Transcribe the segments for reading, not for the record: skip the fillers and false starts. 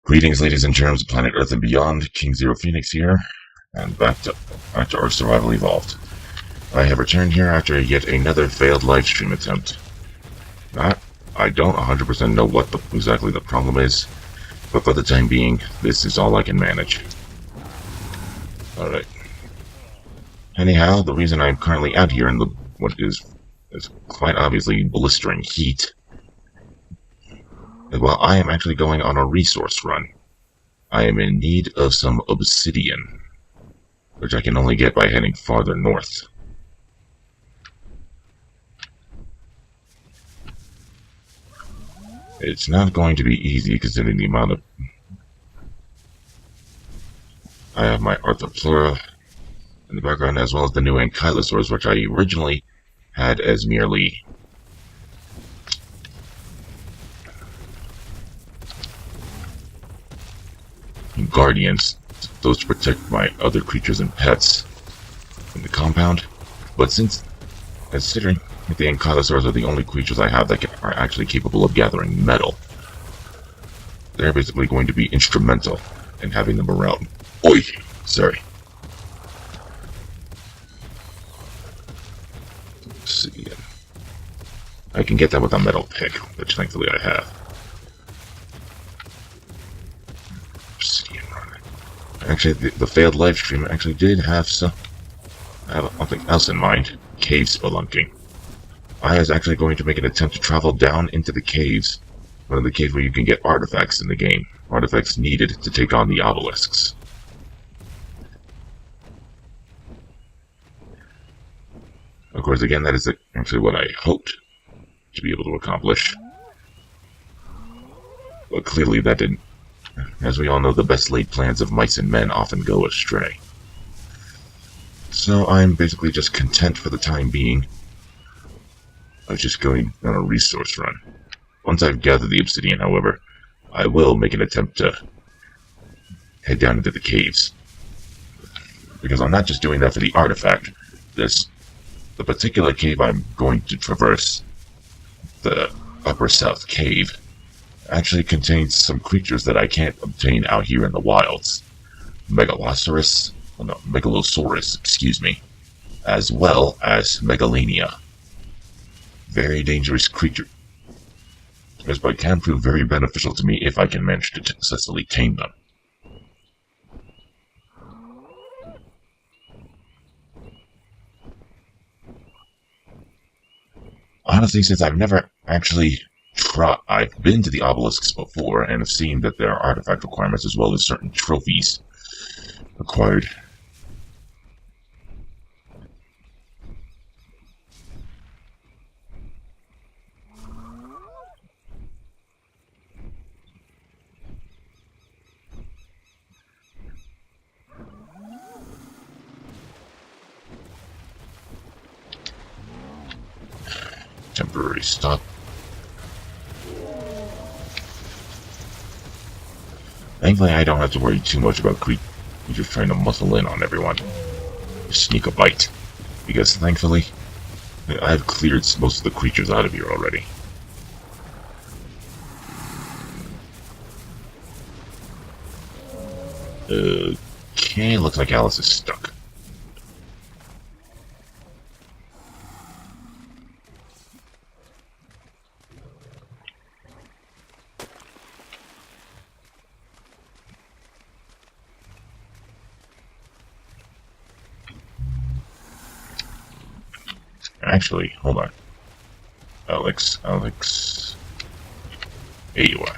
Greetings, ladies and germs of planet Earth and beyond. King Zero Phoenix here, and back to Ark Survival Evolved. I have returned here after yet another failed livestream attempt. I don't 100% know what exactly the problem is, but for the time being, this is all I can manage. Alright. Anyhow, the reason I'm currently out here in what is quite obviously blistering heat, well, I am actually going on a resource run. I am in need of some obsidian, which I can only get by heading farther north. It's not going to be easy considering the amount of... I have my Arthropleura in the background, as well as the new Ankylosaurs, which I originally had as merely guardians, those to protect my other creatures and pets in the compound. But considering that the Ankylosaurs are the only creatures I have that are actually capable of gathering metal, they're basically going to be instrumental in having them around. Oi! Sorry. Obsidian. I can get that with a metal pick, which thankfully I have. Obsidian runner. Actually, the failed live stream actually did have something else in mind. Cave spelunking. I was actually going to make an attempt to travel down into the caves. One of the caves where you can get artifacts in the game. Artifacts needed to take on the obelisks. Of course, again, that is actually what I hoped to be able to accomplish. But clearly that didn't. As we all know, the best laid plans of mice and men often go astray. So I'm basically just content for the time being of just going on a resource run. Once I've gathered the obsidian, however, I will make an attempt to head down into the caves. Because I'm not just doing that for the artifact. The particular cave I'm going to traverse, the Upper South Cave, actually contains some creatures that I can't obtain out here in the wilds. Megalosaurus, excuse me, as well as Megalania. Very dangerous creature, but can prove very beneficial to me if I can manage to successfully tame them. Honestly, since I've never actually I've been to the obelisks before and have seen that there are artifact requirements as well as certain trophies required. Temporary stop. Thankfully, I don't have to worry too much about creatures trying to muscle in on everyone. Just sneak a bite. Because thankfully, I've cleared most of the creatures out of here already. Okay, looks like Alice is stuck. Actually, hold on. Alex. Here you are.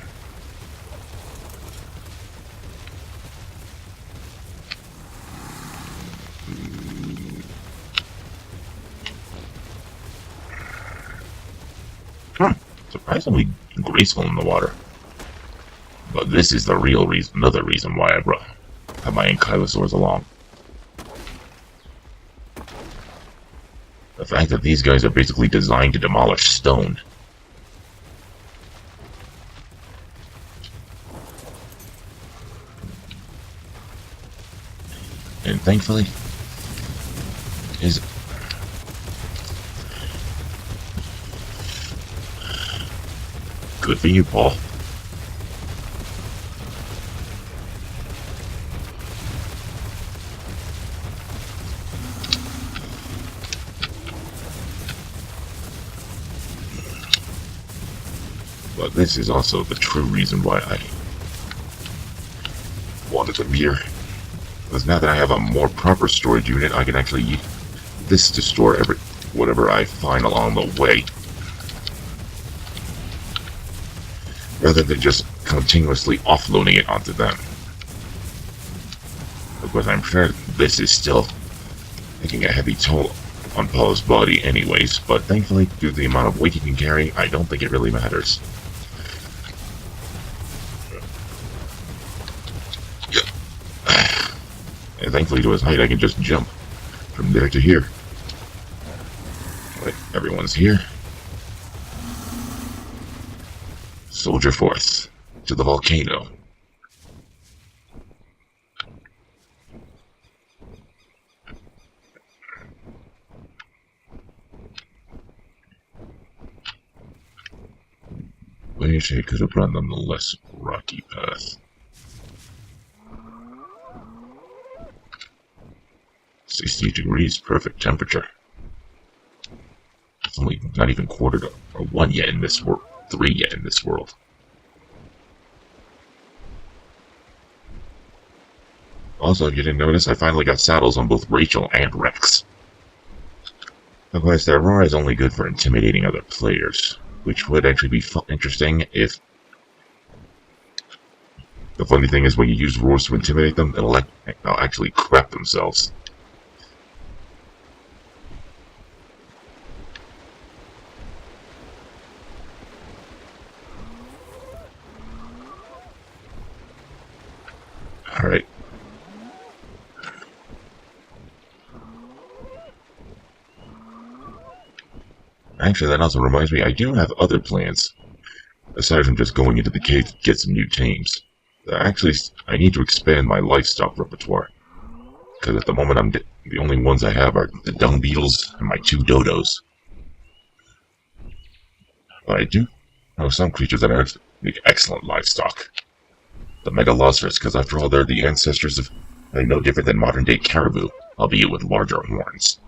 Surprisingly graceful in the water. But this is the real reason, another reason why I have my Ankylosaurs along. The fact that these guys are basically designed to demolish stone. And thankfully, is good for you, Paul. But this is also the true reason why I wanted them here. Because now that I have a more proper storage unit, I can actually use this to store whatever I find along the way, rather than just continuously offloading it onto them. Of course, I'm sure this is still taking a heavy toll on Paul's body anyways, but thankfully, due to the amount of weight he can carry, I don't think it really matters. And thankfully, to his height, I can just jump from there to here. Right, everyone's here. Soldier forth to the volcano. Wish I could have run on the less rocky path. 60 degrees, perfect temperature. It's only not even quarter to, or 1 yet in this world, 3 yet in this world. Also, if you didn't notice, I finally got saddles on both Rachel and Rex. Of course, the Aurora is only good for intimidating other players, which would actually be interesting if... The funny thing is, when you use roars to intimidate them, they'll actually crap themselves. Alright. Actually, that also reminds me, I do have other plans, aside from just going into the cave to get some new tames. Actually, I need to expand my livestock repertoire, because at the moment the only ones I have are the dung beetles and my 2 dodos. But I do know some creatures that make excellent livestock. The megalosaurus, because after all, they're the ancestors of, no different than modern-day caribou, albeit with larger horns.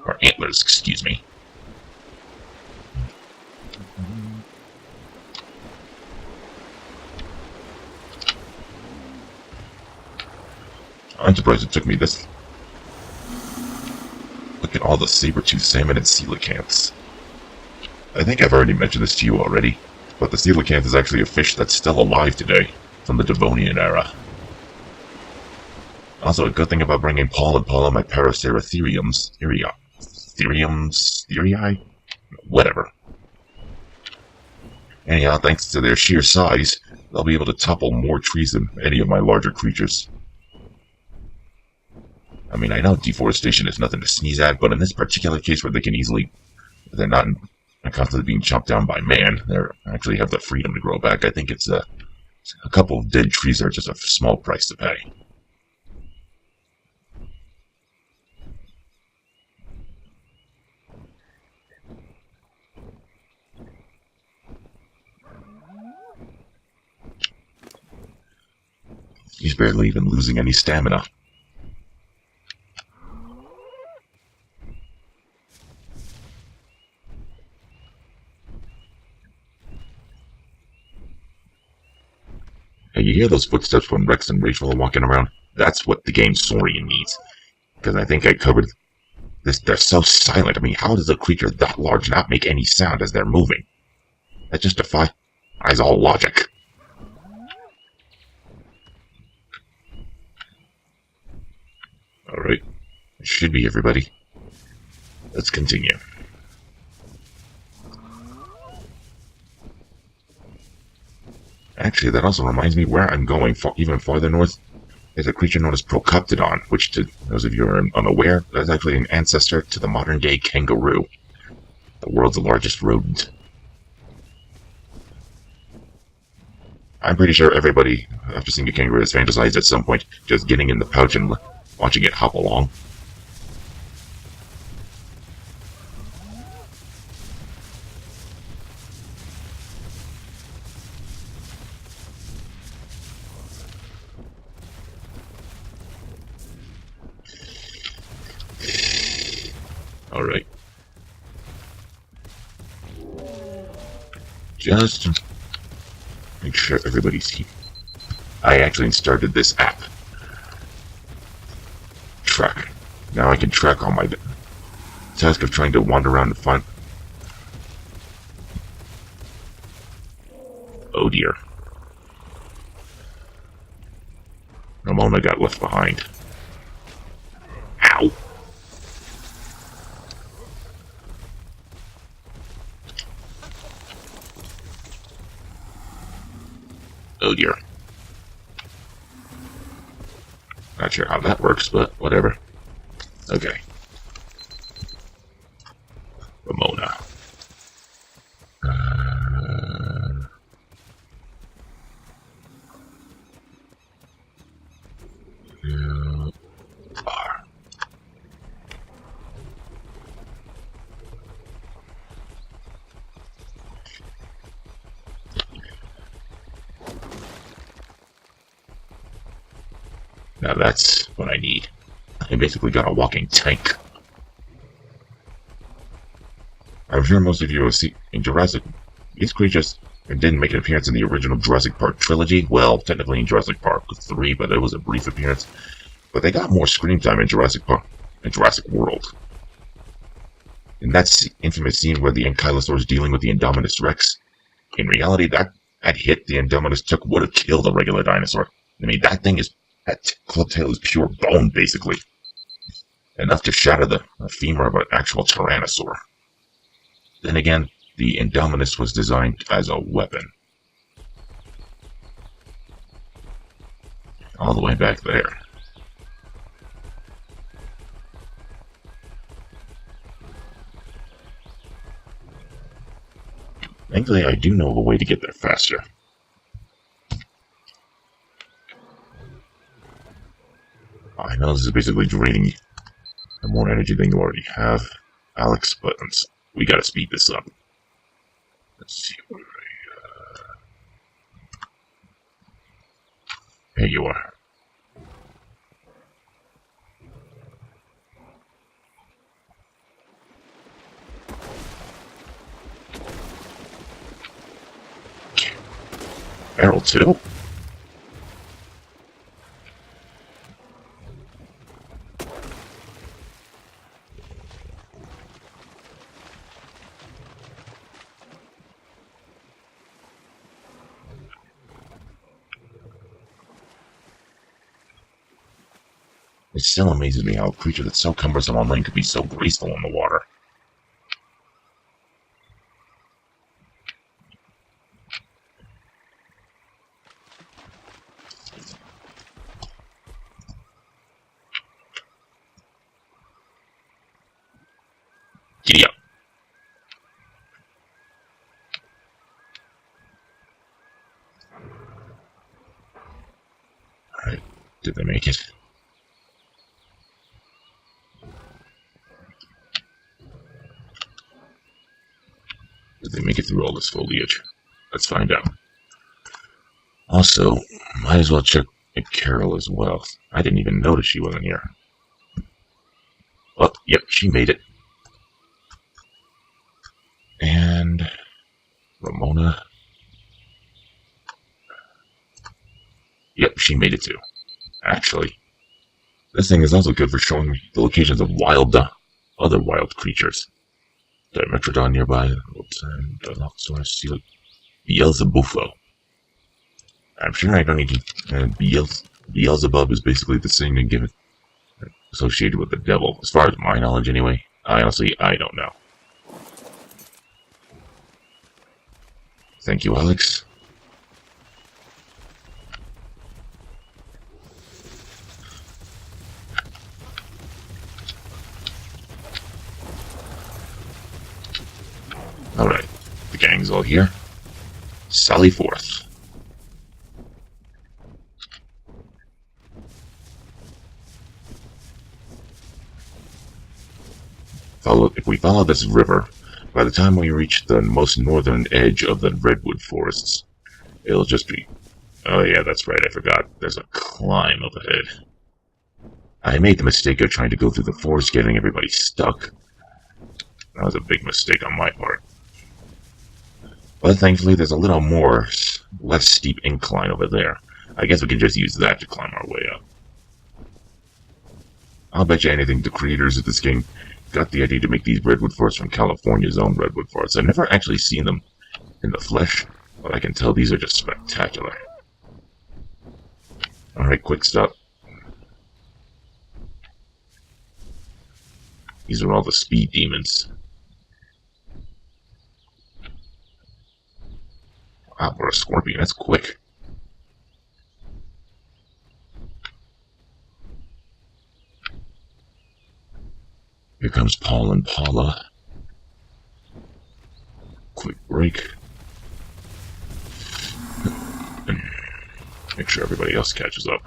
Or antlers, excuse me. I'm surprised it took me this. Look at all the saber-toothed salmon and coelacanths. I think I've already mentioned this to you already, but the coelacanth is actually a fish that's still alive today, from the Devonian era. Also, a good thing about bringing Paul and Paula my Paraceratheriums, Therii? Whatever. Anyhow, thanks to their sheer size, they'll be able to topple more trees than any of my larger creatures. I mean, I know deforestation is nothing to sneeze at, but in this particular case where they're not constantly being chopped down by man, they actually have the freedom to grow back. I think it's a couple of dead trees are just a small price to pay. He's barely even losing any stamina. And you hear those footsteps when Rex and Rachel are walking around? That's what the game Saurian needs. Because I think I covered this. They're so silent. I mean, how does a creature that large not make any sound as they're moving? That just defies all logic. Alright. It should be everybody. Let's continue. Actually, that also reminds me where I'm going even farther north. There's a creature known as Procoptodon, which, to those of you who are unaware, is actually an ancestor to the modern-day kangaroo, the world's largest rodent. I'm pretty sure everybody, after seeing a kangaroo, has fantasized at some point just getting in the pouch and watching it hop along. Alright. Just Make sure everybody's here. I actually started this app. Track. Now I can track all my task of trying to wander around and find. Oh dear. Ramona got left behind. Ow! Oh dear. Not sure how that works, but whatever. Okay. Ramona. You are. Now that's what I need. I basically got a walking tank. I'm sure most of you have seen in Jurassic. These creatures didn't make an appearance in the original Jurassic Park trilogy. Well, technically in Jurassic Park 3, but it was a brief appearance. But they got more screen time in Jurassic Park and Jurassic World. And that infamous scene where the Ankylosaur is dealing with the Indominus Rex. In reality, that hit the Indominus took would have killed a regular dinosaur. I mean, that club tail is pure bone, basically. Enough to shatter the femur of an actual Tyrannosaur. Then again, the Indominus was designed as a weapon. All the way back there. Thankfully, I do know of a way to get there faster. I know this is basically draining the more energy than you already have, Alex, but we gotta speed this up. Let's see where There you are. Barrel too? It still amazes me how a creature that's so cumbersome on land could be so graceful in the water. Giddy up. Alright, did they make it? Did they make it through all this foliage? Let's find out. Also, might as well check Carol as well. I didn't even notice she wasn't here. Oh, yep, she made it. And Ramona. Yep, she made it too. Actually, this thing is also good for showing me the locations of other wild creatures. Dimetrodon nearby, Beelzebufo. I'm sure I don't need to. Beelzebub is basically the same thing given associated with the devil, as far as my knowledge anyway. I don't know. Thank you, Alex. Alright, the gang's all here. Sally forth. If we follow this river, by the time we reach the most northern edge of the redwood forests, it'll just be... Oh yeah, that's right, I forgot. There's a climb up ahead. I made the mistake of trying to go through the forest, getting everybody stuck. That was a big mistake on my part. But thankfully, there's a little more less steep incline over there. I guess we can just use that to climb our way up. I'll bet you anything the creators of this game got the idea to make these redwood forests from California's own redwood forests. I've never actually seen them in the flesh, but I can tell these are just spectacular. Alright, quick stop. These are all the speed demons. Wow, we're a scorpion. That's quick. Here comes Paul and Paula. Quick break. Make sure everybody else catches up.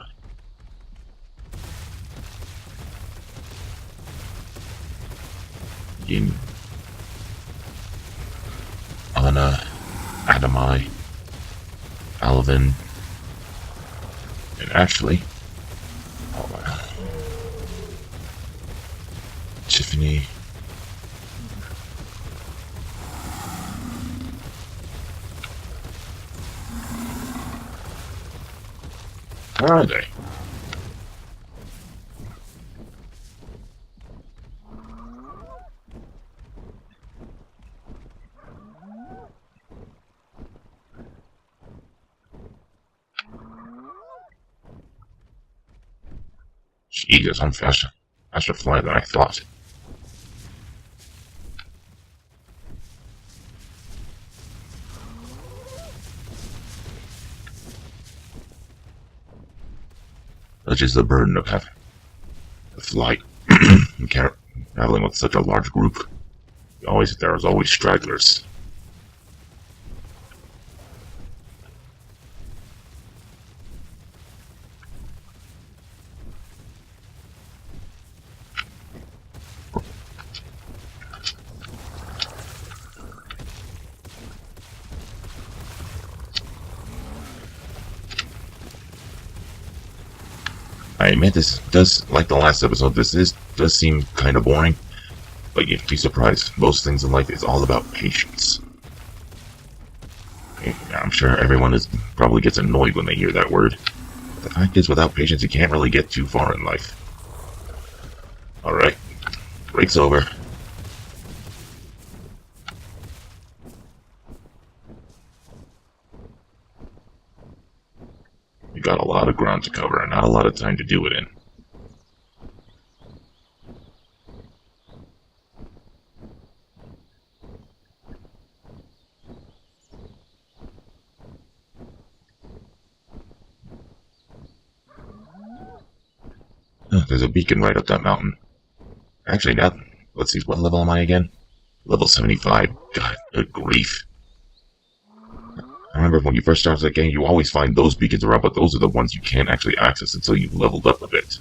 Yin. Anna. Adamai. Alvin. And Ashley. Oh my. Tiffany. Where are they? Jesus, I'm faster flying than I thought. Such is the burden of having the flight and traveling with such a large group. There is always stragglers. I admit this does, like the last episode, does seem kind of boring, but you'd be surprised. Most things in life is all about patience. I'm sure everyone probably gets annoyed when they hear that word. But the fact is, without patience, you can't really get too far in life. Alright, break's over. We got a lot of ground to cover and not a lot of time to do it in. There's a beacon right up that mountain. Actually, now, let's see, what level am I again? Level 75. God, good grief. I remember when you first start the game, you always find those beacons around, but those are the ones you can't actually access until you've leveled up a bit.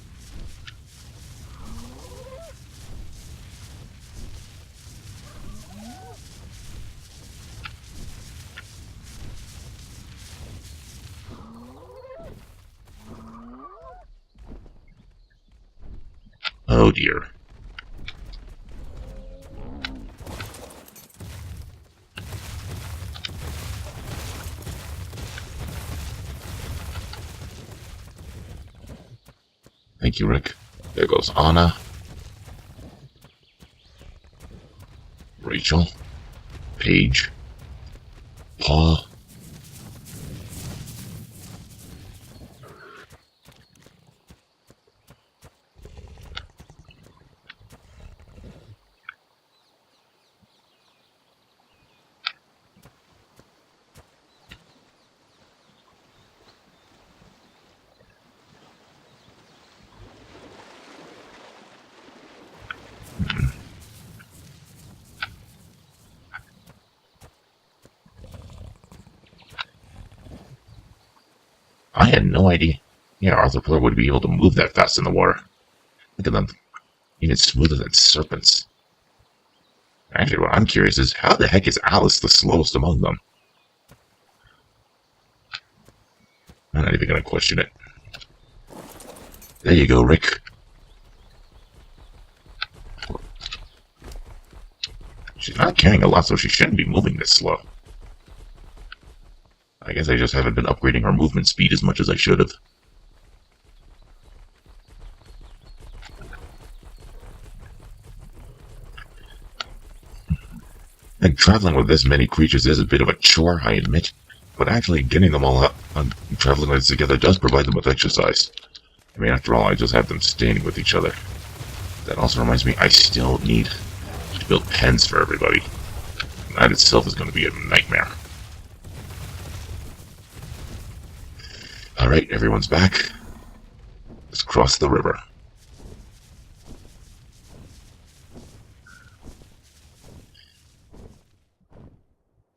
Oh dear. Thank you, Rick. There goes Anna. Rachel. Paige. Paul. I had no idea. Yeah, arthropluera would be able to move that fast in the water. Look at them. Even smoother than serpents. Actually, what I'm curious is, how the heck is Alice the slowest among them? I'm not even going to question it. There you go, Rick. She's not carrying a lot, so she shouldn't be moving this slow. I guess I just haven't been upgrading our movement speed as much as I should have. And traveling with this many creatures is a bit of a chore, I admit. But actually getting them all out and traveling with together does provide them with exercise. I mean, after all, I just have them standing with each other. That also reminds me, I still need to build pens for everybody. That itself is going to be a nightmare. Alright, everyone's back. Let's cross the river.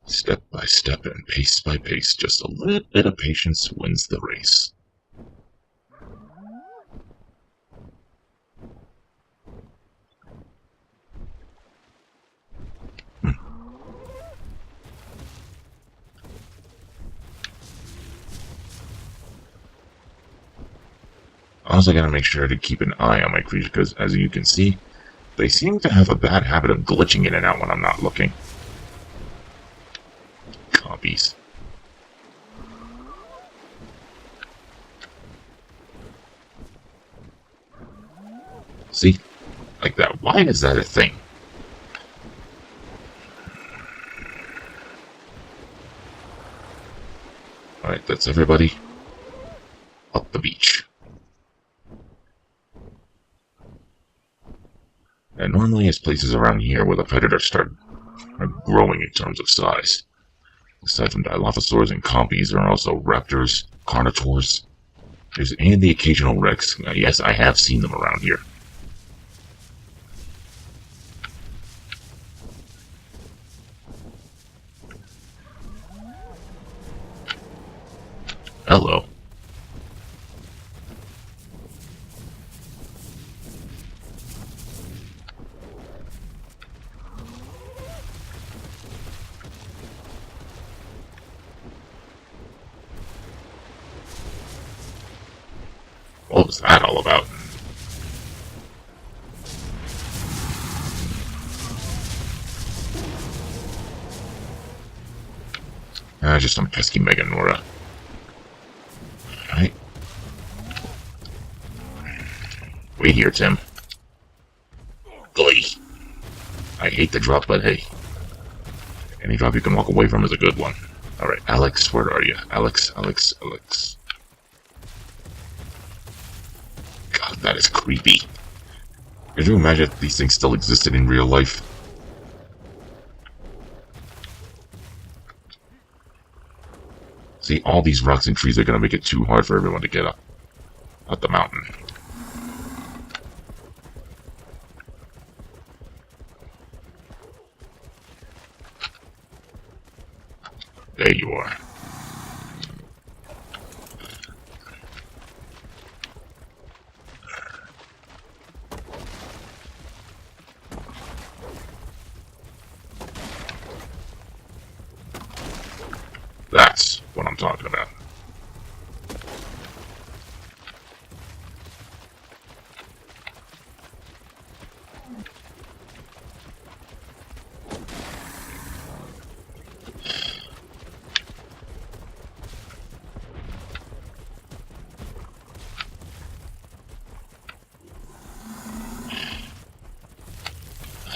Step by step and pace by pace, just a little bit of patience wins the race. Also gotta make sure to keep an eye on my creatures, because as you can see, they seem to have a bad habit of glitching in and out when I'm not looking. Copies. See? Like that. Why is that a thing? Alright, that's everybody. Up the beach. And normally it's places around here where the predators start growing in terms of size. Aside from Dilophosaurs and Compies, there are also Raptors, Carnotaurs, and the occasional Rex. Yes, I have seen them around here. Hello. What was that all about? Just some pesky Meganora. Alright. Wait here, Tim. Glee. I hate the drop, but hey. Any drop you can walk away from is a good one. Alright, Alex, where are you? Alex. God, that is creepy. Could you imagine if these things still existed in real life? See, all these rocks and trees are going to make it too hard for everyone to get up the mountain. There you are. That's what I'm talking about.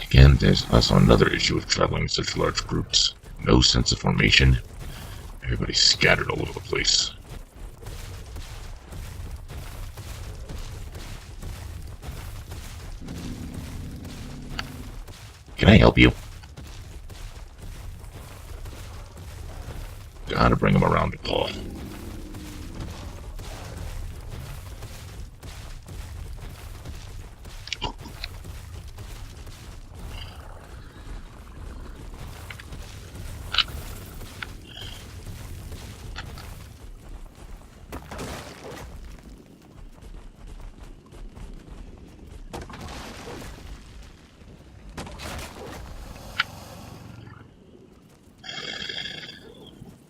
Again, there's also another issue with traveling in such large groups. No sense of formation. Everybody's scattered all over the place. Can I help you? Gotta bring him around to Paul.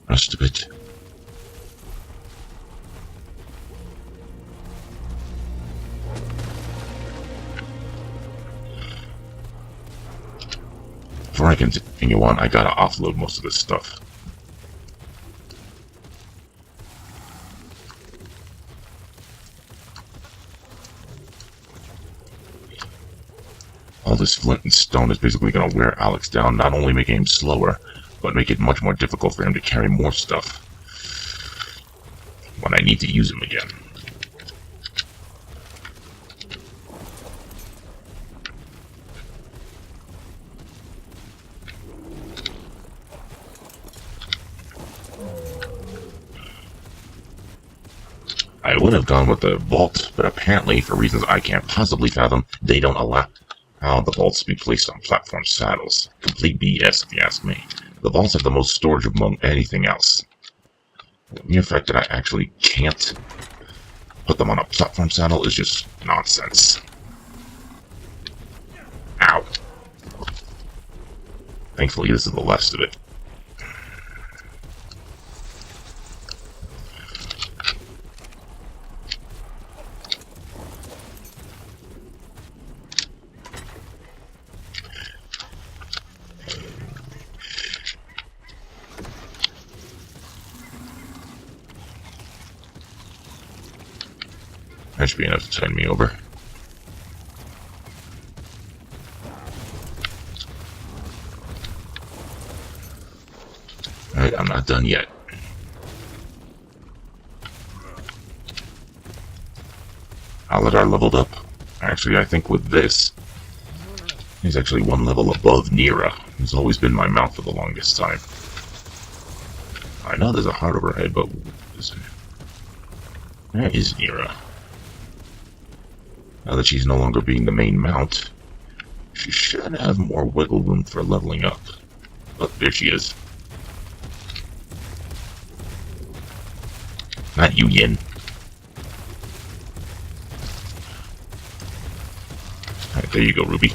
Rest a bit. Before I continue on, I gotta offload most of this stuff. All this flint and stone is basically going to wear Alex down, not only making him slower, but make it much more difficult for him to carry more stuff when I need to use him again. I would have gone with the vault, but apparently, for reasons I can't possibly fathom, they don't allow the vaults to be placed on platform saddles. Complete BS, if you ask me. The vaults have the most storage among anything else. The mere fact that I actually can't put them on a platform saddle is just nonsense. Ow. Thankfully, this is the last of it. That should be enough to tide me over. Alright, I'm not done yet. Aladar leveled up. Actually, I think with this, he's actually one level above Nira, who's always been my mount for the longest time. I know there's a heart overhead, but where is Nira? Now that she's no longer being the main mount, she should have more wiggle room for leveling up. But there she is. Not you, Yin. Alright, there you go, Ruby.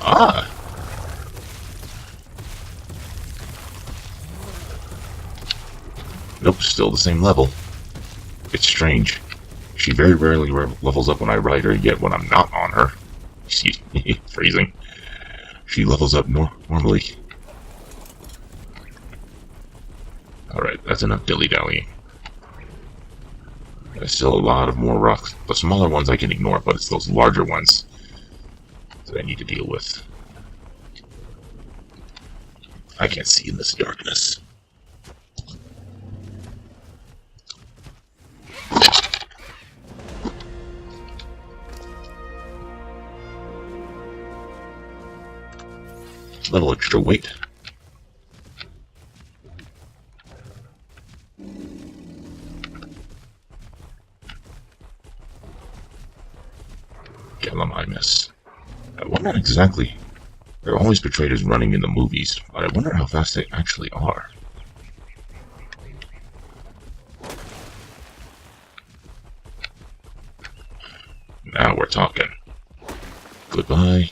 Ah! Nope, still the same level. It's strange. She very rarely levels up when I ride her, yet when I'm not on her, excuse me, phrasing, she levels up normally. Alright, that's enough dilly-dallying. There's still a lot of more rocks. The smaller ones I can ignore, but it's those larger ones that I need to deal with. I can't see in this darkness. Little extra weight. Gallimimus. I wonder exactly. They're always portrayed as running in the movies, but I wonder how fast they actually are. Now we're talking. Goodbye.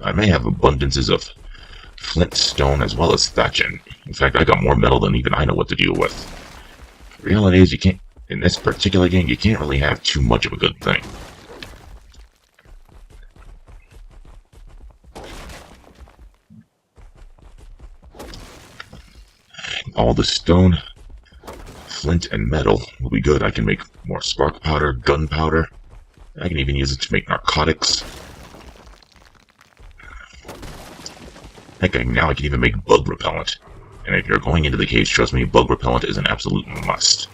I may have abundances of flint, stone, as well as thatching. In fact, I got more metal than even I know what to deal with. The reality is, you can't, in this particular game, you can't really have too much of a good thing. All the stone, flint, and metal will be good. I can make more spark powder, gunpowder. I can even use it to make narcotics. Heck, now I can even make bug repellent. And if you're going into the caves, trust me, bug repellent is an absolute must.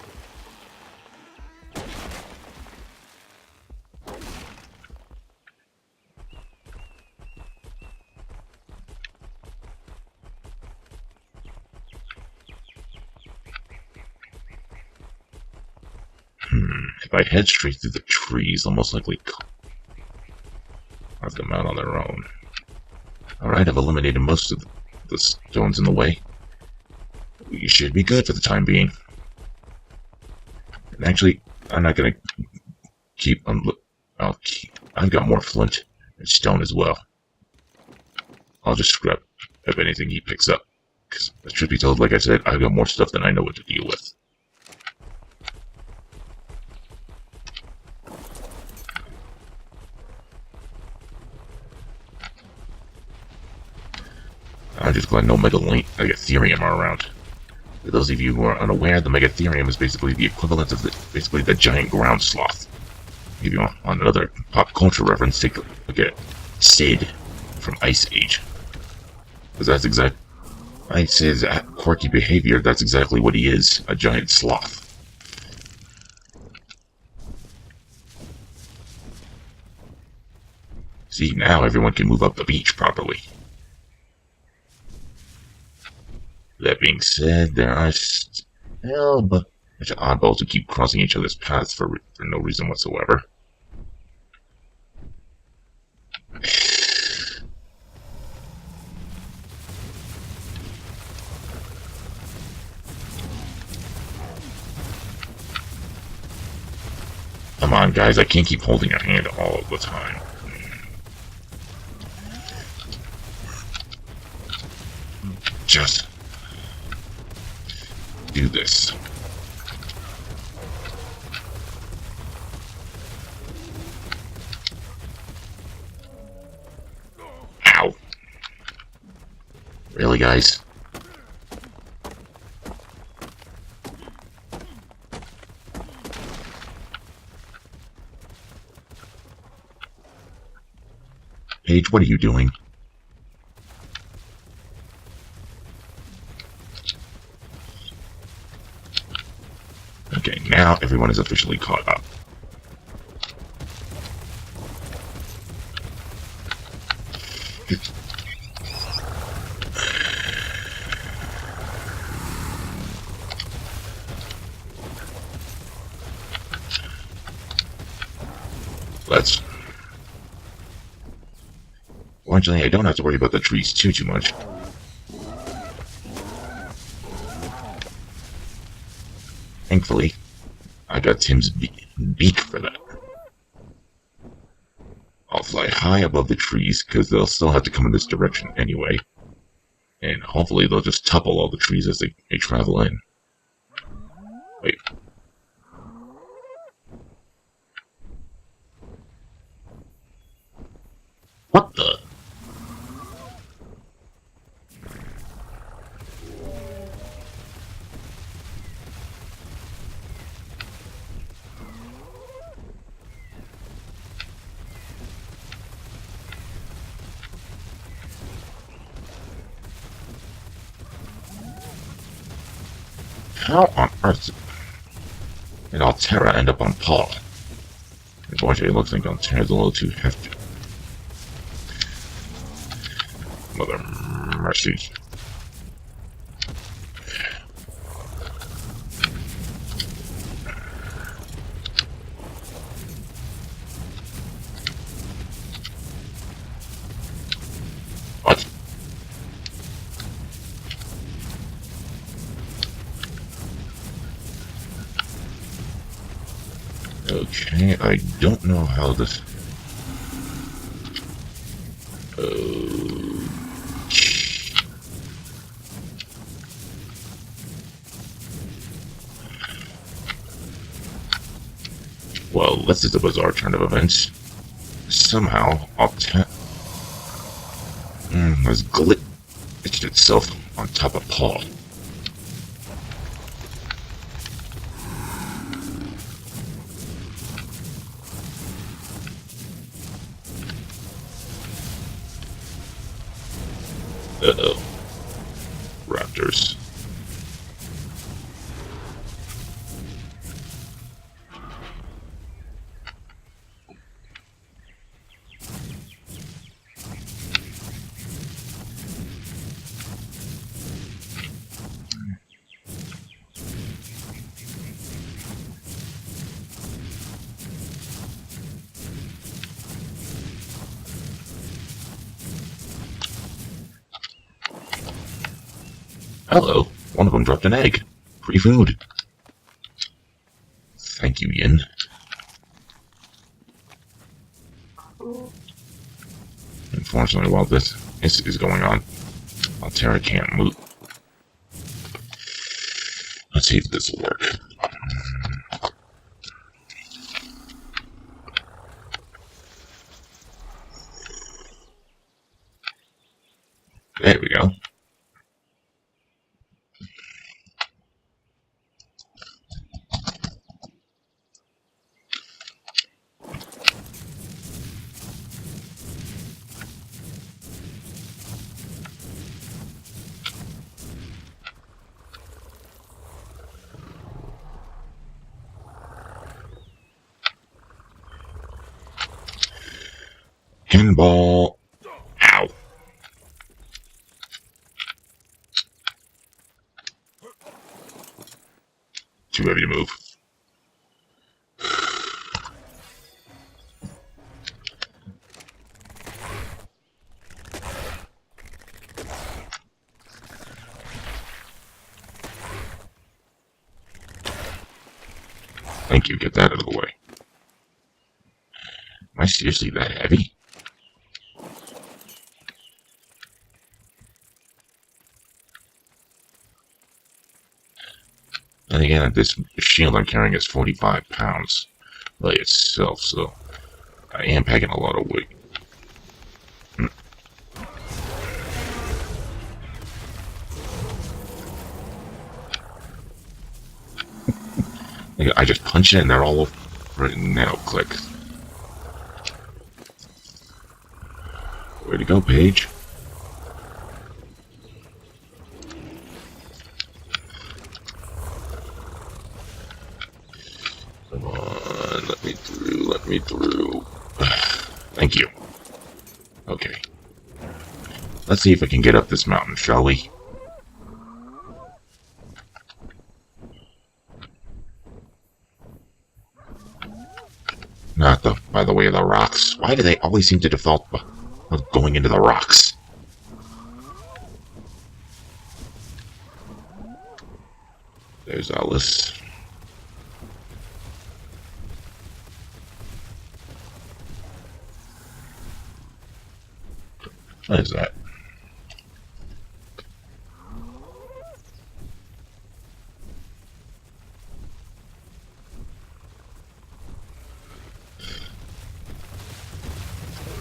If I head straight through the trees, they'll most likely carve them out on their own. Alright, I've eliminated most of the stones in the way. We should be good for the time being. And actually, I'm not gonna keep on I've got more flint and stone as well. I'll just scrap up anything he picks up. Because, truth be told, like I said, I've got more stuff than I know what to deal with. I'm just glad no metal link like Ethereum are around. For those of you who are unaware, the Megatherium is basically the equivalent of the giant ground sloth. If you want another pop culture reference, take a look at Sid from Ice Age. Because that's exact. I'd say his quirky behavior, that's exactly what he is, a giant sloth. See, now everyone can move up the beach properly. That being said, there are still a bunch of oddballs who keep crossing each other's paths for no reason whatsoever. Come on, guys, I can't keep holding your hand all the time. Just do this. Ow. Really, guys? Paige, what are you doing? Okay, now everyone is officially caught up. Let's... Fortunately, I don't have to worry about the trees too much. Thankfully, I got Tim's beak for that. I'll fly high above the trees, because they'll still have to come in this direction anyway. And hopefully they'll just topple all the trees as they travel in. Wait. What the? How on earth did Altera end up on Paul? Unfortunately, it looks like Altera's a little too hefty. Mother mercy. What? Okay, I don't know how this... Well, this is a bizarre turn of events. Somehow, Altera has glitched itself on top of Paul. Uh-oh. Raptors. Hello. One of them dropped an egg. Free food. Thank you, Yin. Unfortunately, while this is going on, Altera can't move. Let's see if this will work. There we go. Pinball. Ow. Too heavy to move. Thank you, get that out of the way. Am I seriously that heavy? And again, this shield I'm carrying is 45 pounds by itself, so I am packing a lot of weight. I just punch it and they're all over it now. Click. Way to go, Paige. Come on, let me through. Thank you. Okay. Let's see if I can get up this mountain, shall we? Not by the way of the rocks. Why do they always seem to default going into the rocks? There's Alice. What is that?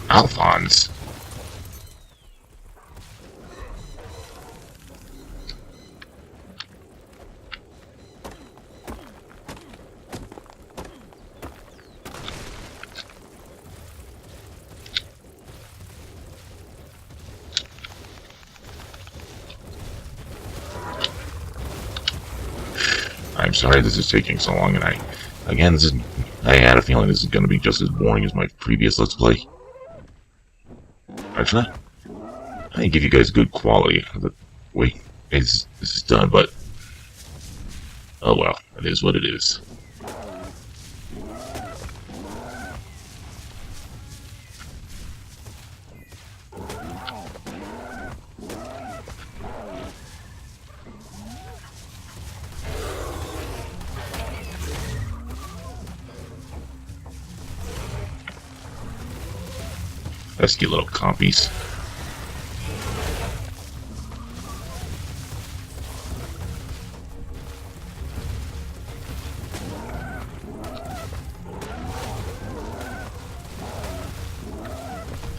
Alphonse. I'm sorry this is taking so long, and I had a feeling this is going to be just as boring as my previous Let's Play. Actually, I give you guys good quality. Wait, this is done, but oh well, it is what it is. Pesky little compies.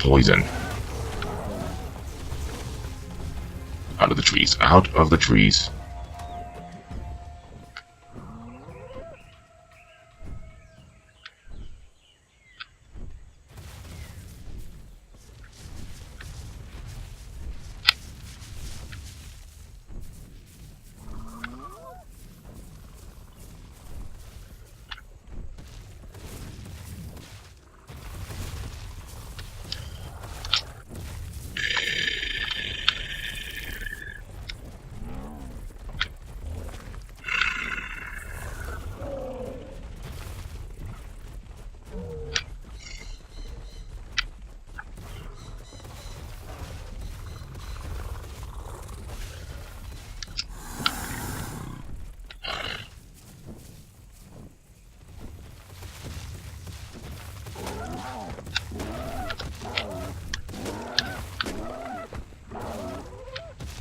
Poison. Out of the trees. Out of the trees.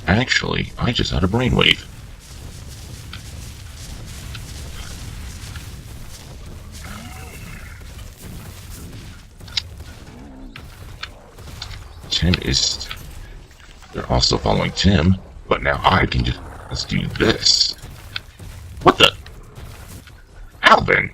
Actually, I just had a brainwave. Tim is... They're also following Tim, but now I can just... Let's do this. What the... Alvin!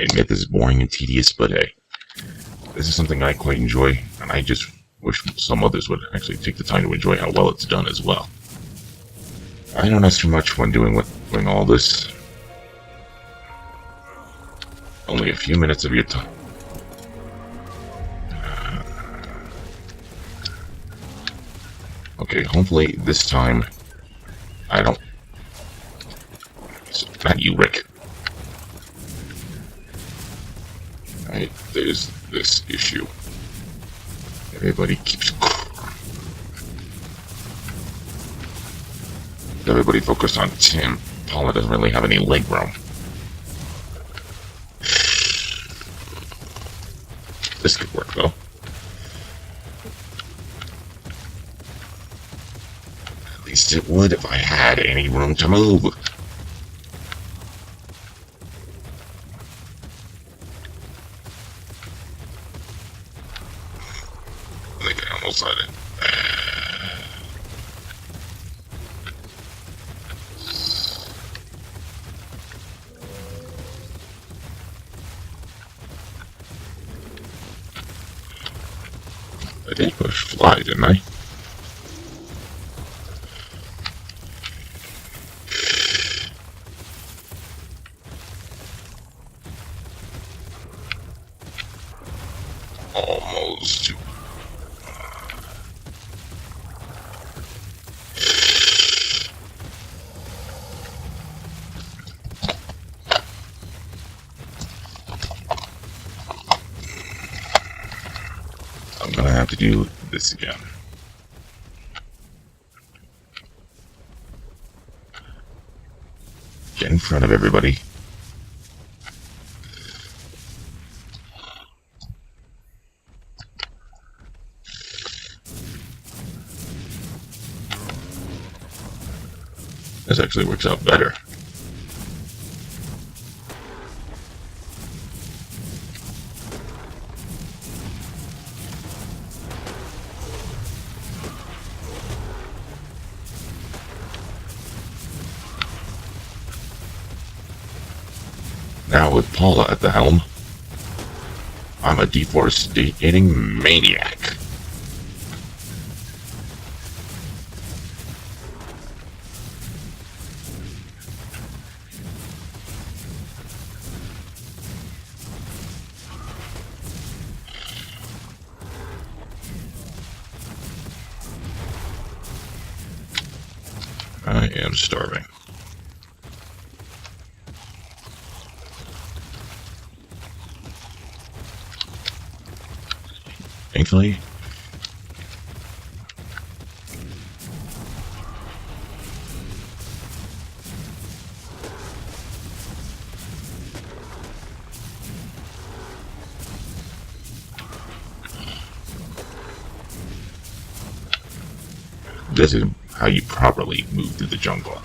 admit this is boring and tedious, but hey, this is something I quite enjoy, and I just wish some others would actually take the time to enjoy how well it's done as well. I don't ask too much when doing all this. Only a few minutes of your time. Okay, hopefully this time I don't... Not you, Rick. Right, there's this issue. Everybody keeps... Everybody focused on Tim. Paula doesn't really have any leg room. This could work, though. At least it would if I had any room to move. I think I almost had it. I did push fly, didn't I? Almost. I'm gonna have to do this again. Get in front of everybody. This actually works out better. Now with Paula at the helm, I'm a deforestation maniac. I am starving. Thankfully, this is how you properly move through the jungle.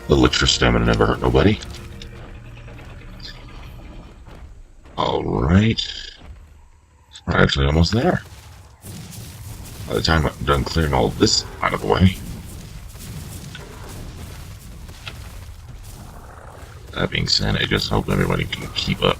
The elixir stamina never hurt nobody. Alright. We're actually almost there. By the time I'm done clearing all of this out of the way. That being said, I just hope everybody can keep up.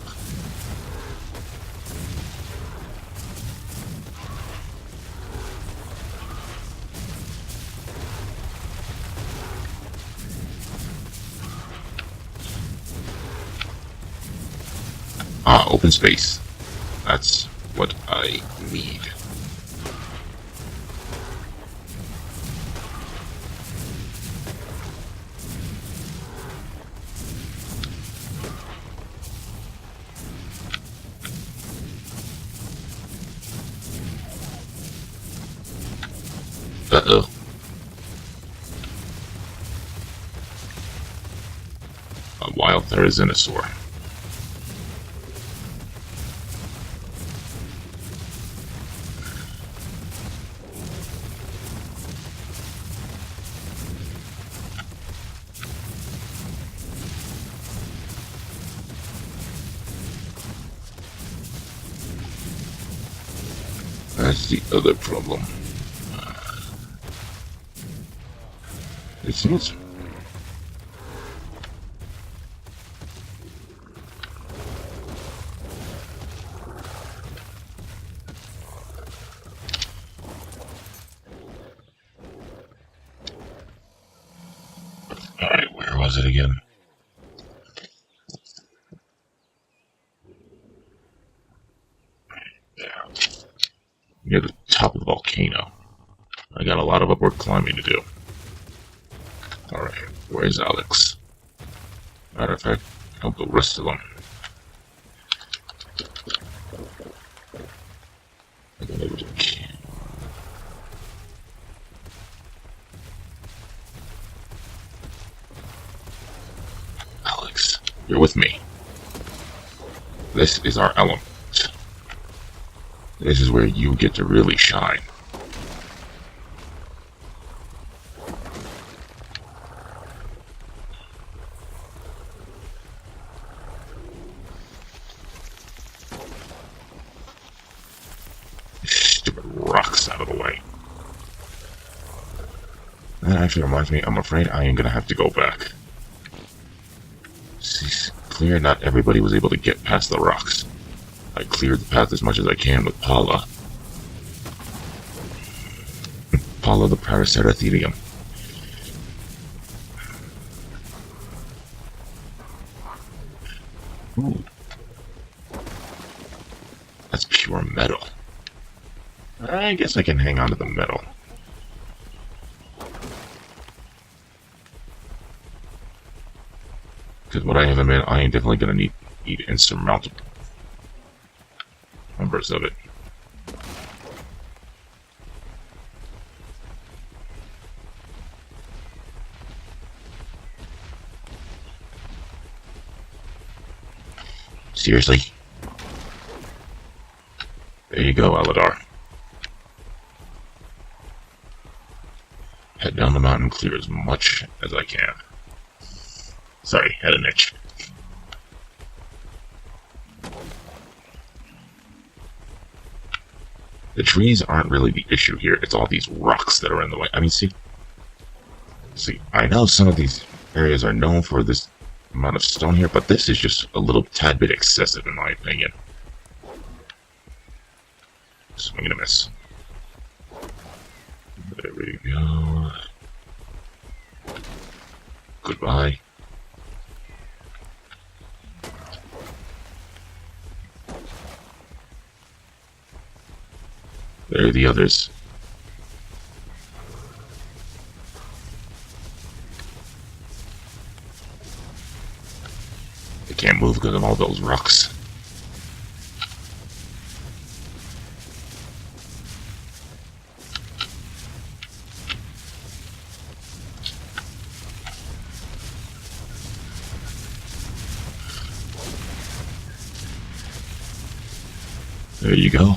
Open space. That's what I need. Uh-oh. A wild Therizinosaur. That's the other problem. It seems. Alright, where was it again? There. Near the top of the volcano. I got a lot of upward climbing to do. Alright, where's Alex? Matter of fact, help the rest of them. I got able to kill. Alex, you're with me. This is our element. This is where you get to really shine. Stupid rocks out of the way. That actually reminds me, I'm afraid I am gonna have to go back. It's clear not everybody was able to get past the rocks. I cleared the path as much as I can with Paula. Paula the Paraceratherium. Ooh. That's pure metal. I guess I can hang on to the metal. Because what I have admitted, I am definitely going to need insurmountable numbers of it. Seriously? There you go, Aladar. Head down the mountain, clear as much as I can. Sorry, had an itch. The trees aren't really the issue here, it's all these rocks that are in the way. I mean, see, I know some of these areas are known for this amount of stone here, but this is just a little tad bit excessive in my opinion. Swing and a miss. There we go. Goodbye. There are the others. They can't move because of all those rocks. There you go.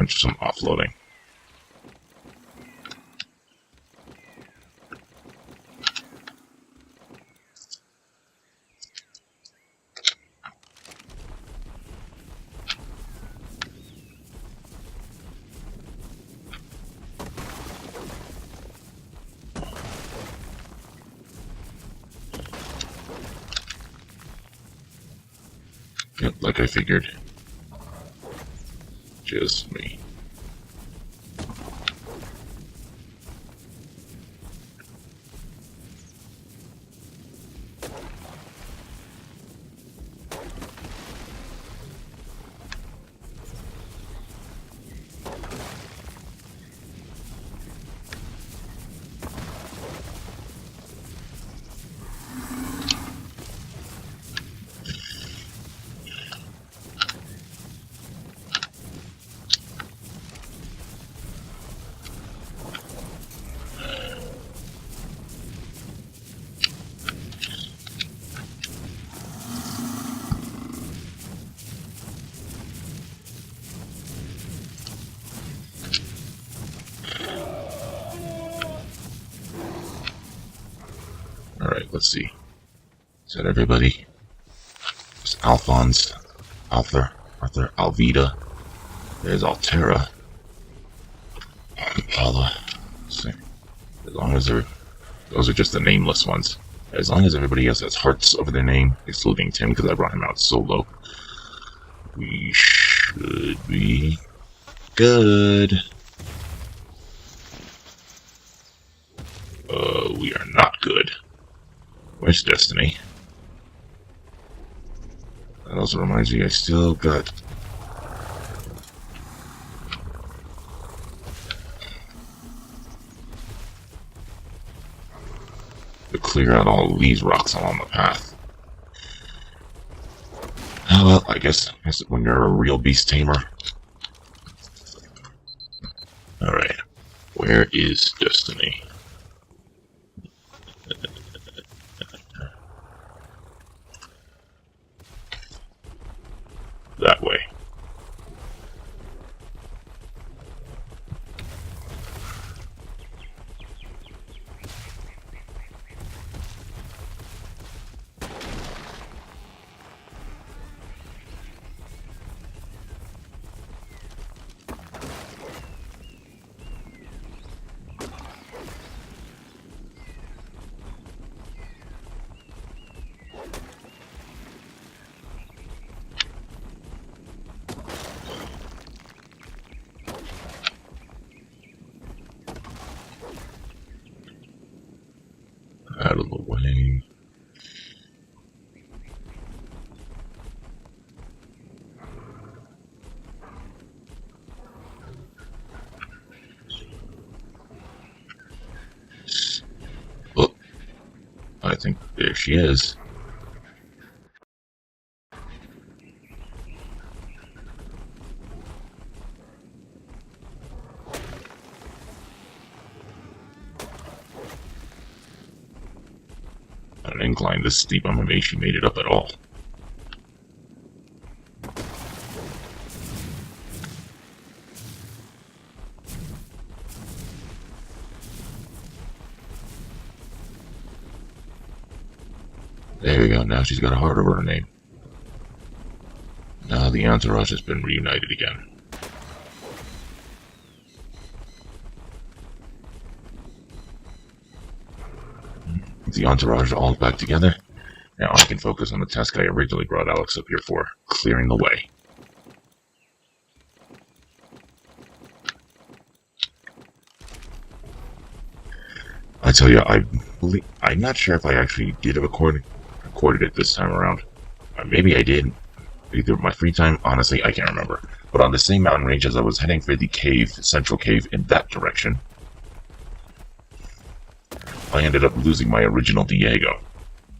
and some offloading. Yep, like I figured. Just me. Alright, let's see. Is that everybody? There's Alphonse, Arthur, Alvida. There's Altera. Paula. As long as those are just the nameless ones. As long as everybody else has hearts over their name, excluding Tim because I brought him out solo, we should be good. We are not good. Where's Destiny? That also reminds me, I still got... to clear out all these rocks along the path. Oh well, I guess when you're a real beast tamer. Alright, where is Destiny? That way. Out of the way. Oh, I think there she is. An incline this steep, I'm amazed she made it up at all. There we go, now she's got a heart over her name. Now the entourage has been reunited again. With the entourage all back together, now I can focus on the task I originally brought Alex up here for, clearing the way. I tell you, I'm not sure if I actually did recorded it this time around. Maybe I did. Either my free time, honestly, I can't remember. But on the same mountain range as I was heading for the cave, central cave, in that direction, I ended up losing my original Diego.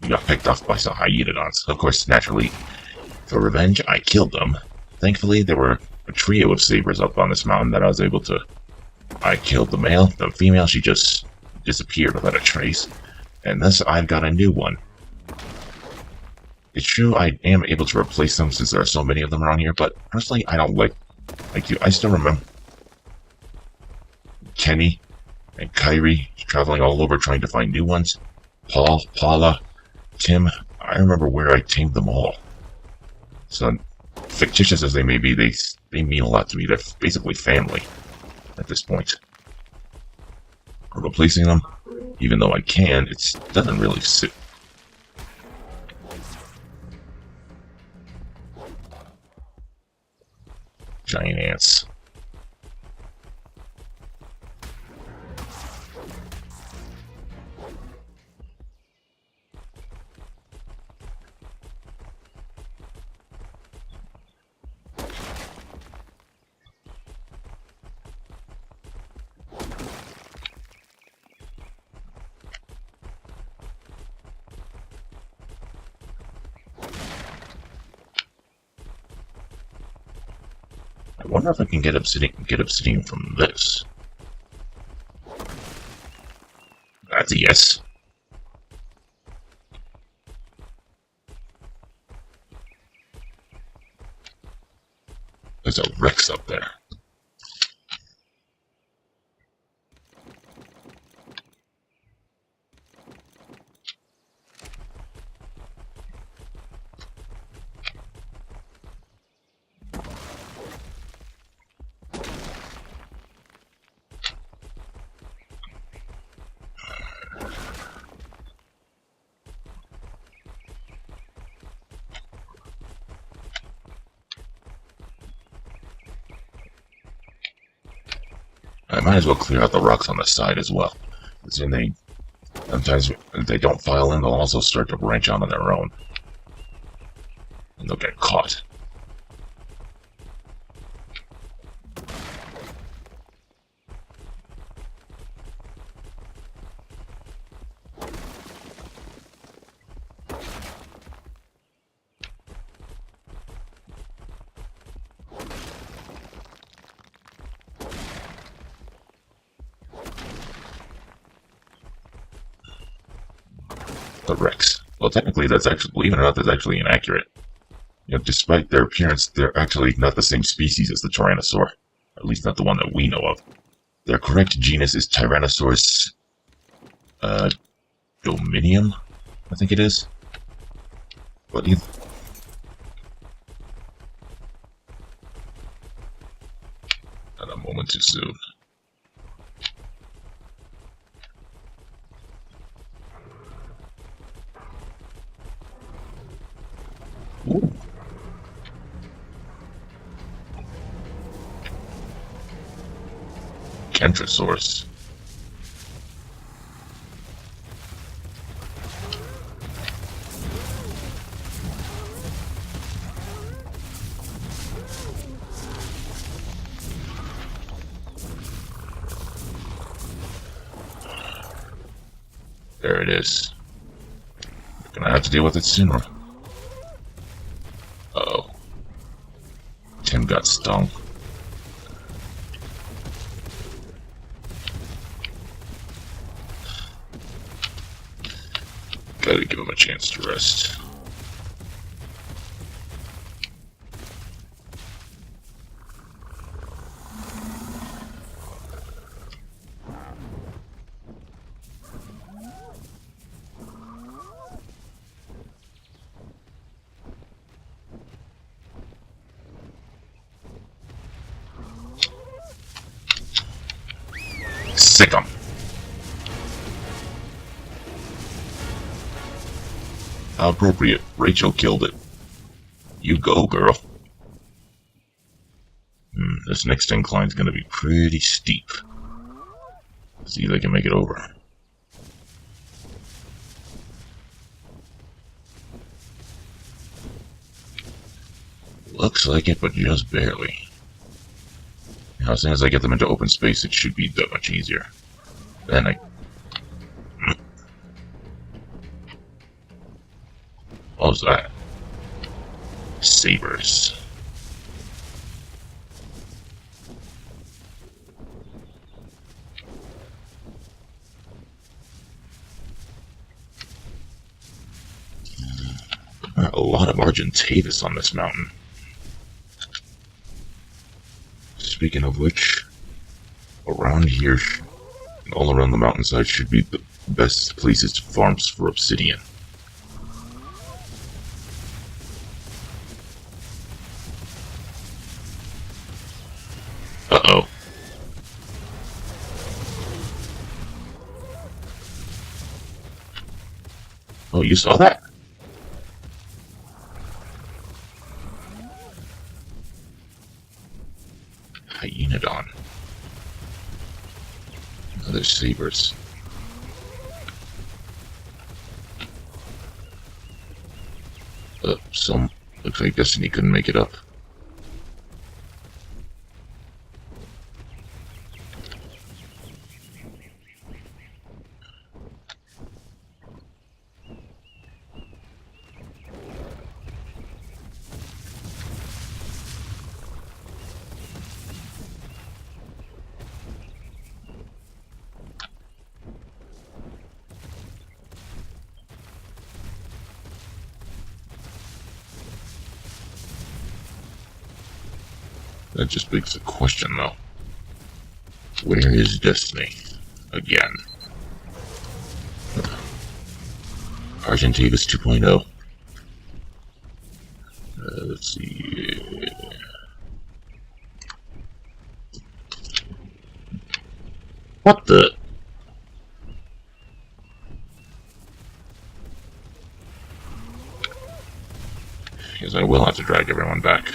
He got picked off by some hyetodons. Of course, naturally, for revenge, I killed them. Thankfully, there were a trio of sabers up on this mountain that I was able to... I killed the male. The female, she just disappeared without a trace. And thus, I've got a new one. It's true I am able to replace them since there are so many of them around here, but personally I don't like you. I still remember Kenny, and Kyrie traveling all over trying to find new ones. Paul, Paula, Tim, I remember where I tamed them all. So, fictitious as they may be, they mean a lot to me. They're basically family at this point. Replacing them, even though I can, it doesn't really suit. Giant ants. I wonder if I can get obsidian from this. That's a yes. There's a Rex up there. I might as well clear out the rocks on the side as well. Sometimes if they don't file in, they'll also start to branch out on their own. And they'll get caught. The Rex. Well, technically, believe it or not, that's actually inaccurate. You know, despite their appearance, they're actually not the same species as the Tyrannosaur. At least not the one that we know of. Their correct genus is Tyrannosaurus... Dominium? I think it is. But not a moment too soon. Ooh. Kentrosaurus. There it is. You're gonna have to deal with it sooner. Uh-oh. Tim got stung. Gotta give him a chance to rest. Sick 'em. How appropriate. Rachel killed it. You go, girl. This next incline's gonna be pretty steep. See if they can make it over. Looks like it, but just barely. As soon as I get them into open space, it should be that much easier. Then what was that? Sabers. A lot of Argentavis on this mountain. Speaking of which, Around here, and all around the mountainside should be the best places to farm for obsidian. Uh-oh. Oh, you saw that? Hyenodon. Other sabers. Some looks like Destiny couldn't make it up. That just begs the question, though. Where is Destiny? Again. Argentavis 2.0. Let's see. What the? Because I will have to drag everyone back.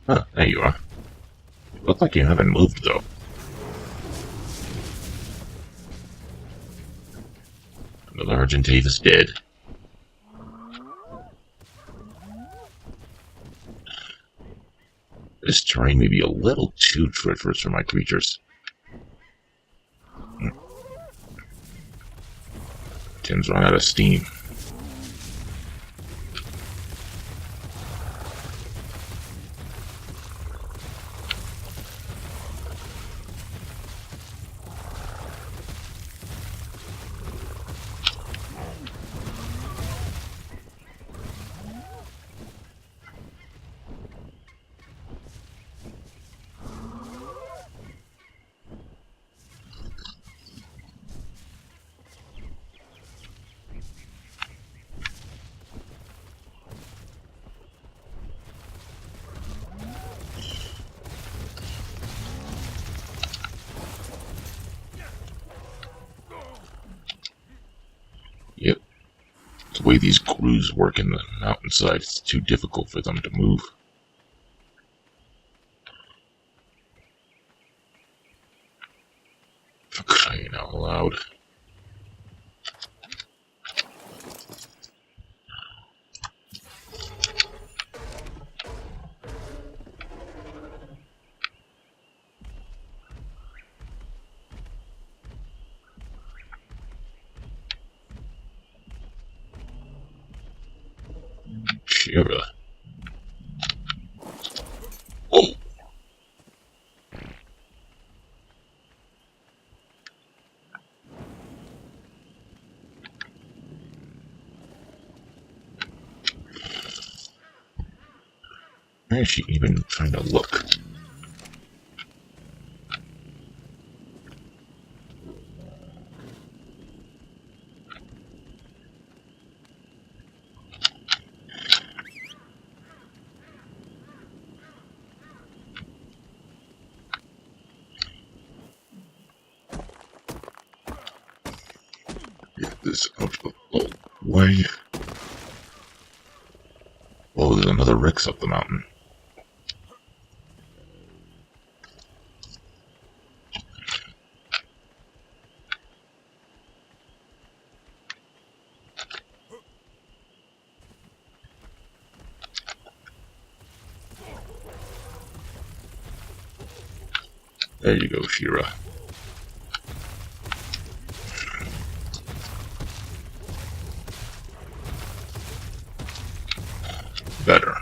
Huh, there you are. You look like you haven't moved, though. Another Argentavis dead. This terrain may be a little too treacherous for my creatures. Tim's run out of steam. Yep. The way these grooves work in the mountainside, it's too difficult for them to move. For crying out loud. Shira. Oh! Where is she even trying to look? Get this out of the way. Oh, there's another Rex up the mountain. There you go, Shira. Better.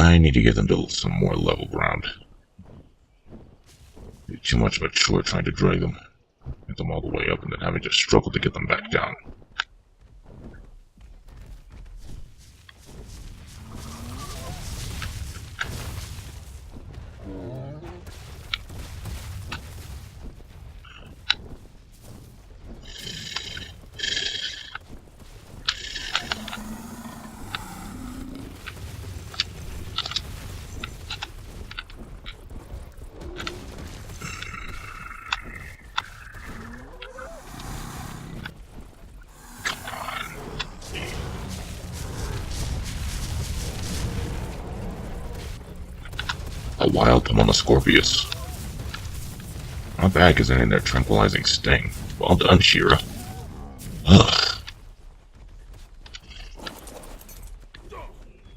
I need to get them to some more level ground. It's too much of a chore trying to drag them. Get them all the way up and then having to struggle to get them back down. A wild Pomona Scorpius. Not bad considering their tranquilizing sting. Well done, Shira. Ugh.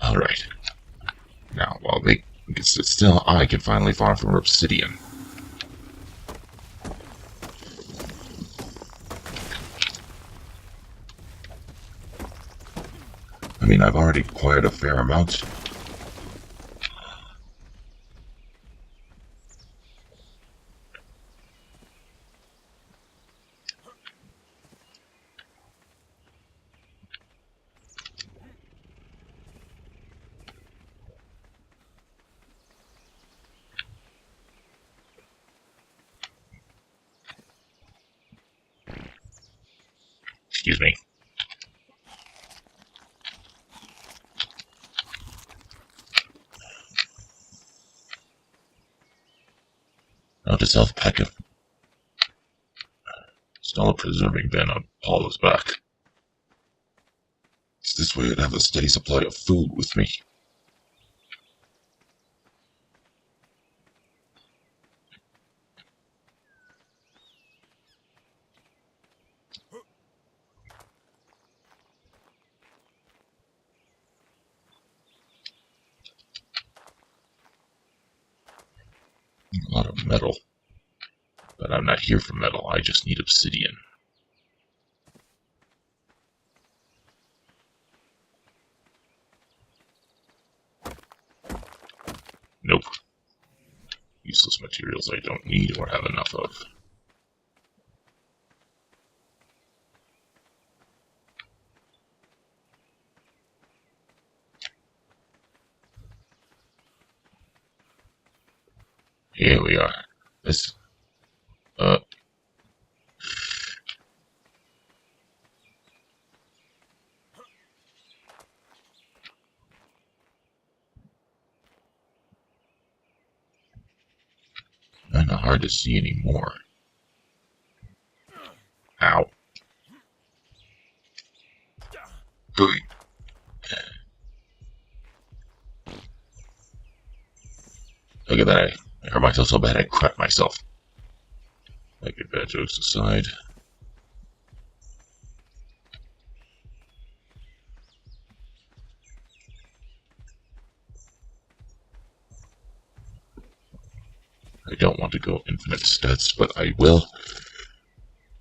Alright. Now, while they can sit still, I can finally farm from obsidian. I mean, I've already acquired a fair amount. Excuse me. Note to self, pack of still a preserving bin on Paula's back. It's this way I'd have a steady supply of food with me. A lot of metal. But I'm not here for metal, I just need obsidian. Nope. Useless materials I don't need or have enough of. Here we are. This... Kinda hard to see anymore. Ow. Good. Look at that. I hurt myself so bad I crap myself. Like it, bad jokes aside. I don't want to go infinite stats, but I will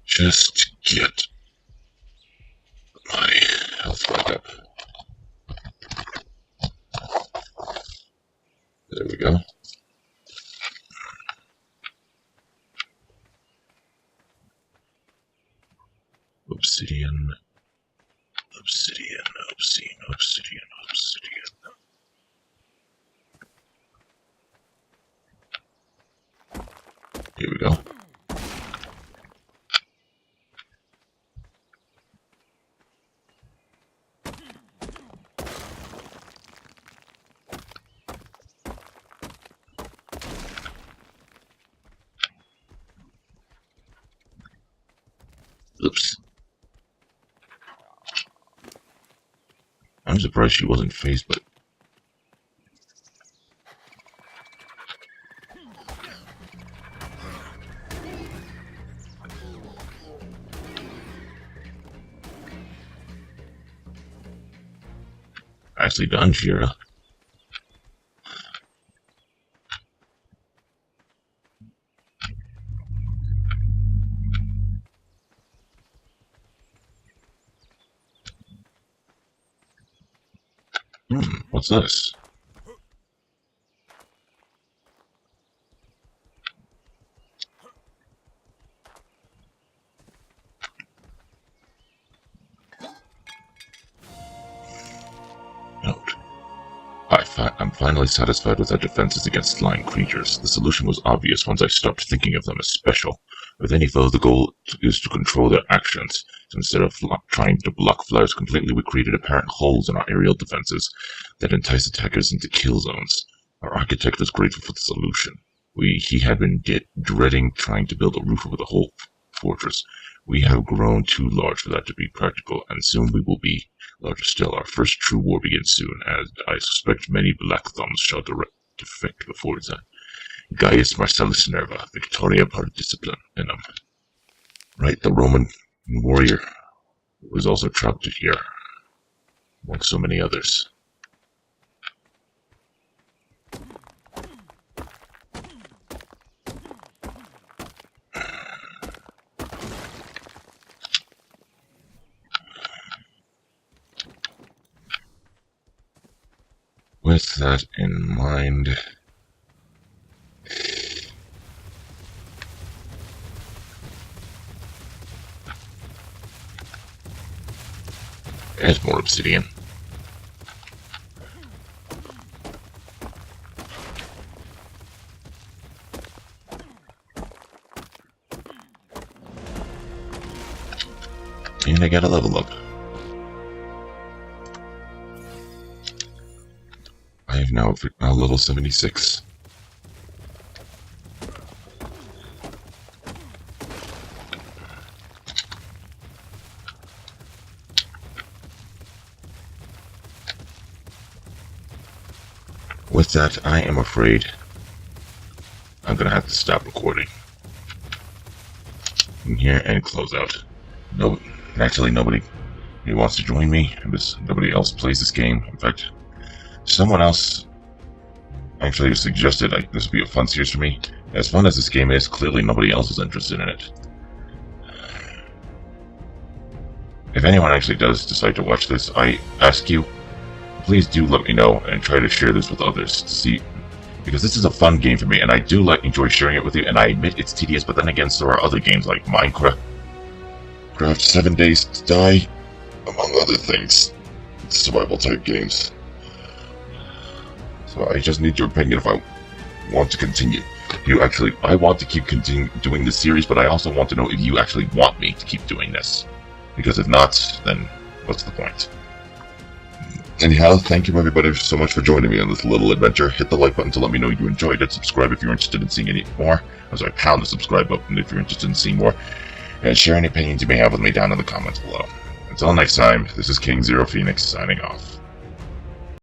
just get my health back up. There we go. Obsidian, obsidian, obsidian, obsidian, obsidian. Here we go. Oops. I'm surprised she wasn't phased, but... Nicely done, Shira. What's this? I'm finally satisfied with our defenses against flying creatures. The solution was obvious once I stopped thinking of them as special. With any foe, the goal is to control their actions. So instead of trying to block flyers completely, we created apparent holes in our aerial defenses that entice attackers into kill zones. Our architect was grateful for the solution. He had been dreading trying to build a roof over the whole fortress. We have grown too large for that to be practical, and soon we will be larger still. Our first true war begins soon, and I suspect many Black Thumbs shall defect before that. Gaius Marcellus Nerva, Victoria par discipline in them. Right, the Roman warrior was also trapped here, among so many others. With that in mind, there's more obsidian. And I got a level up. I have now level 76. With that, I am afraid I'm gonna have to stop recording in here and close out. No, naturally nobody wants to join me. Nobody else plays this game. In fact, someone else actually suggested this would be a fun series for me. As fun as this game is, clearly nobody else is interested in it. If anyone actually does decide to watch this, I ask you, please do let me know and try to share this with others to see, because this is a fun game for me, and I do enjoy sharing it with you, and I admit it's tedious, but then again, so are other games like Minecraft, 7 Days to Die, among other things, survival type games. So I just need your opinion if I want to continue. I want to keep doing this series, but I also want to know if you actually want me to keep doing this. Because if not, then what's the point? Anyhow, thank you everybody so much for joining me on this little adventure. Hit the like button to let me know you enjoyed it. Subscribe if you're interested in seeing any more. Pound the subscribe button if you're interested in seeing more. And share any opinions you may have with me down in the comments below. Until next time, this is King Zero Phoenix signing off.